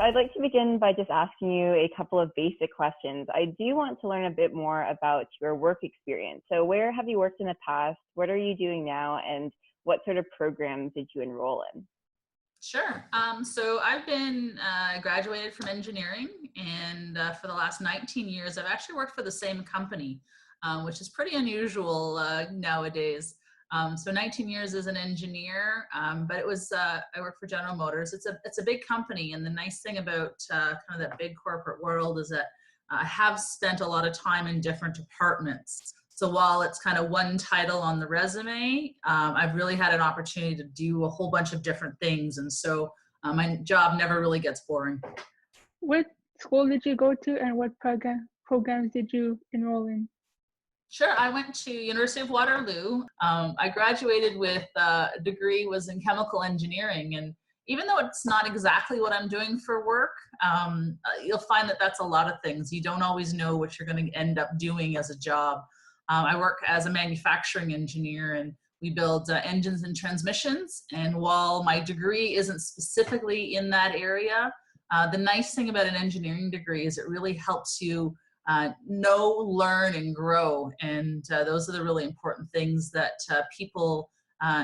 I'd like to begin by just asking you a couple of basic questions. I do want to learn a bit more about your work experience. So where have you worked in the past? What are you doing now? And what sort of programs did you enroll in? Sure. So I've been graduated from engineering, and for the last 19 years, I've actually worked for the same company, which is pretty unusual nowadays. So 19 years as an engineer, but it was I work for General Motors. It's a big company, and the nice thing about kind of that big corporate world is that I have spent a lot of time in different departments. So while it's kind of one title on the resume, I've really had an opportunity to do a whole bunch of different things. And so my job never really gets boring. What school did you go to and what programs did you enroll in? Sure, I went to University of Waterloo. I graduated with a degree was in chemical engineering. And even though it's not exactly what I'm doing for work, you'll find that that's a lot of things. You don't always know what you're going to end up doing as a job. I work as a manufacturing engineer, and we build engines and transmissions. And while my degree isn't specifically in that area, the nice thing about an engineering degree is it really helps you know, learn, and grow. And those are the really important things that people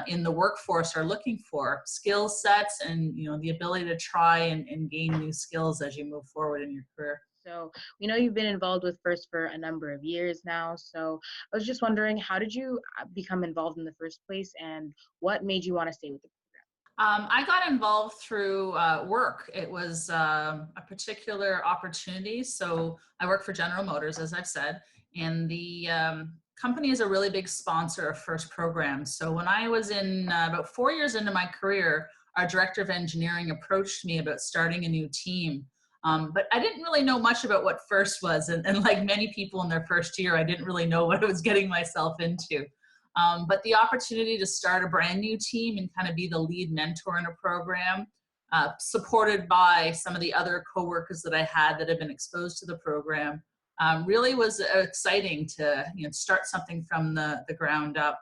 in the workforce are looking for: skill sets and, you know, the ability to try and gain new skills as you move forward in your career. So we know you've been involved with FIRST for a number of years now. So I was just wondering, how did you become involved in the first place, and what made you want to stay with the program? I got involved through work. It was a particular opportunity. So I work for General Motors, as I've said, and the company is a really big sponsor of FIRST programs. So when I was in about 4 years into my career, our director of engineering approached me about starting a new team. But I didn't really know much about what FIRST was. And like many people in their first year, I didn't really know what I was getting myself into. But the opportunity to start a brand new team and kind of be the lead mentor in a program, supported by some of the other coworkers that I had that had been exposed to the program, really was exciting to, you know, start something from the ground up.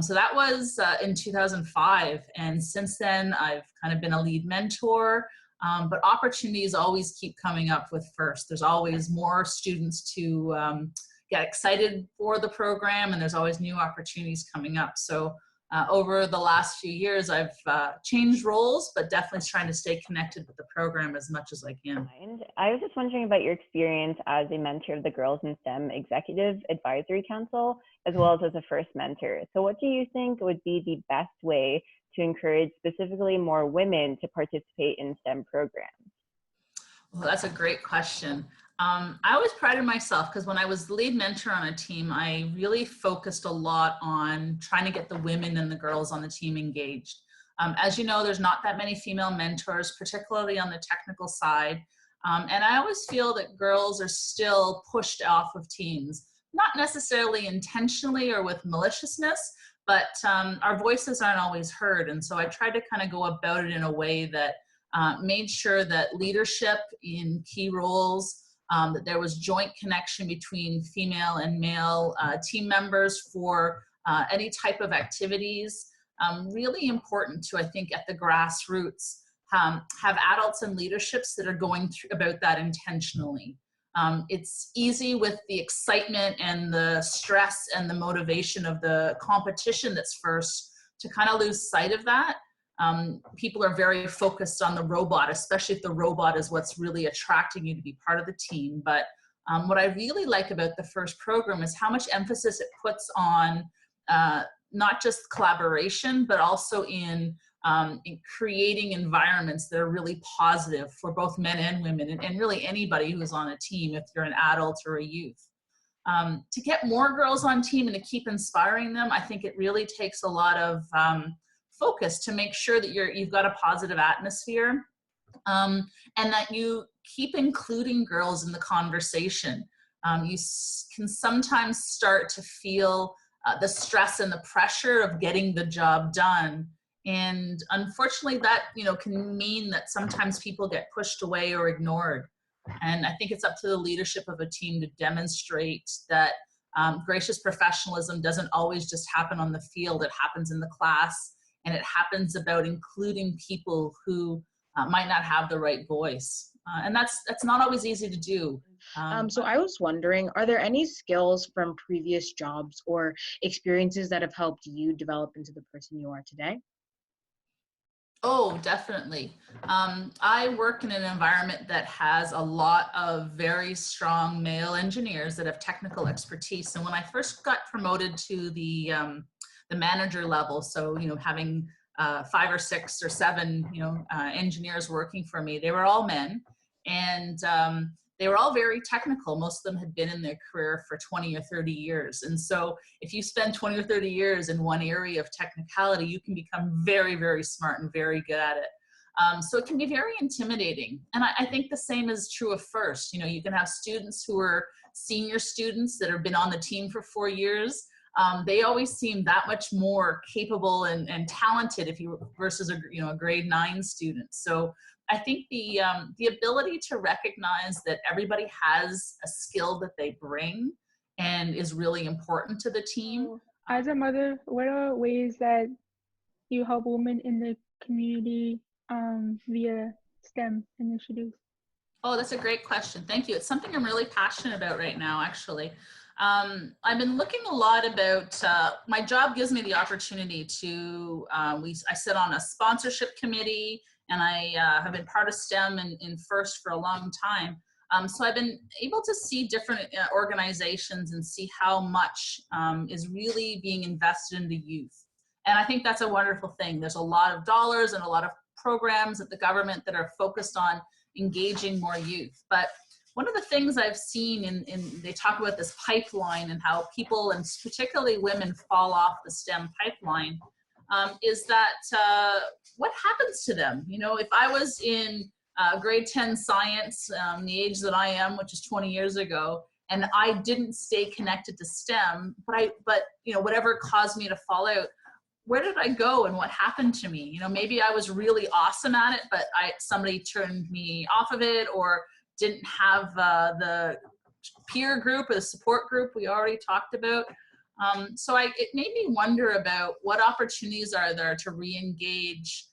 So that was in 2005. And since then, I've kind of been a lead mentor. But opportunities always keep coming up with FIRST. There's always more students to get excited for the program, and there's always new opportunities coming up. So over the last few years, I've changed roles, but definitely trying to stay connected with the program as much as I can. I was just wondering about your experience as a mentor of the Girls in STEM Executive Advisory Council, as well as a FIRST mentor. So what do you think would be the best way to encourage specifically more women to participate in STEM programs? Well, that's a great question. I always prided myself because when I was the lead mentor on a team, I really focused a lot on trying to get the women and the girls on the team engaged. As you know, there's not that many female mentors, particularly on the technical side. And I always feel that girls are still pushed off of teams, not necessarily intentionally or with maliciousness, but our voices aren't always heard. And so I tried to kind of go about it in a way that made sure that leadership in key roles, that there was joint connection between female and male team members for any type of activities. Really important to, I think, at the grassroots, have adults and leaderships that are going about that intentionally. It's easy with the excitement and the stress and the motivation of the competition that's FIRST to kind of lose sight of that. People are very focused on the robot, especially if the robot is what's really attracting you to be part of the team. But what I really like about the FIRST program is how much emphasis it puts on not just collaboration, but also in creating environments that are really positive for both men and women, and really anybody who's on a team, if you're an adult or a youth. To get more girls on team and to keep inspiring them, I think it really takes a lot of focus to make sure that you've got a positive atmosphere, and that you keep including girls in the conversation. You can sometimes start to feel the stress and the pressure of getting the job done. And unfortunately that, can mean that sometimes people get pushed away or ignored. And I think it's up to the leadership of a team to demonstrate that gracious professionalism doesn't always just happen on the field. It happens in the class, and it happens about including people who might not have the right voice. And that's not always easy to do. So I was wondering, are there any skills from previous jobs or experiences that have helped you develop into the person you are today? Oh, definitely. I work in an environment that has a lot of very strong male engineers that have technical expertise. And when I first got promoted to the manager level, so having 5 or 6 or 7 engineers working for me, they were all men, and they were all very technical. Most of them had been in their career for 20 or 30 years. And so if you spend 20 or 30 years in one area of technicality, you can become very, very smart and very good at it. So it can be very intimidating. And I think the same is true of first. You can have students who are senior students that have been on the team for 4 years. They always seem that much more capable and talented versus a grade 9 student. So I think the ability to recognize that everybody has a skill that they bring and is really important to the team. As a mother, what are ways that you help women in the community via STEM initiatives? Oh, that's a great question. Thank you. It's something I'm really passionate about right now, actually. I've been looking a lot about, my job gives me the opportunity to, I sit on a sponsorship committee, and I have been part of STEM in FIRST for a long time. So I've been able to see different organizations and see how much is really being invested in the youth. And I think that's a wonderful thing. There's a lot of dollars and a lot of programs at the government that are focused on engaging more youth. But one of the things I've seen they talk about this pipeline and how people, and particularly women, fall off the STEM pipeline, is that what happens to them? If I was in grade 10 science, the age that I am, which is 20 years ago, and I didn't stay connected to STEM, but whatever caused me to fall out, where did I go and what happened to me? Maybe I was really awesome at it, but somebody turned me off of it, or didn't have the peer group or the support group we already talked about. So it made me wonder about what opportunities are there to re-engage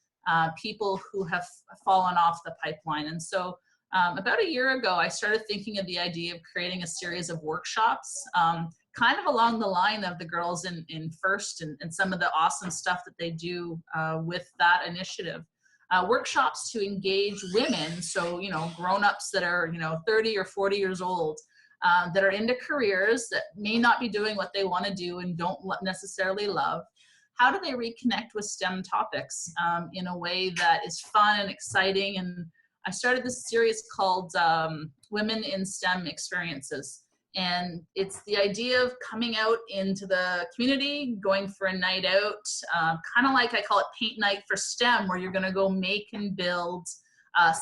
people who have fallen off the pipeline. And so about a year ago, I started thinking of the idea of creating a series of workshops, kind of along the line of the girls in FIRST and some of the awesome stuff that they do with that initiative. Workshops to engage women, so grown-ups that are 30 or 40 years old, that are into careers that may not be doing what they want to do and don't necessarily love. How do they reconnect with STEM topics in a way that is fun and exciting? And I started this series called Women in STEM Experiences. And it's the idea of coming out into the community, going for a night out, kind of like I call it paint night for STEM, where you're going to go make and build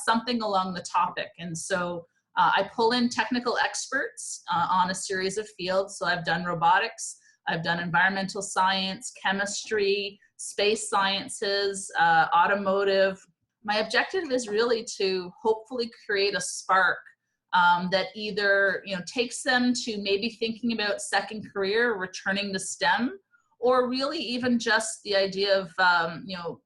something along the topic. And so I pull in technical experts on a series of fields. So I've done robotics, I've done environmental science, chemistry, space sciences, automotive. My objective is really to hopefully create a spark that either takes them to maybe thinking about second career, returning to STEM, or really even just the idea of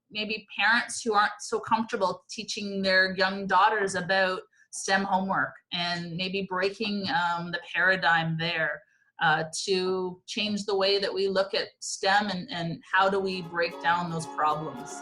maybe parents who aren't so comfortable teaching their young daughters about STEM homework, and maybe breaking the paradigm there to change the way that we look at STEM and how do we break down those problems.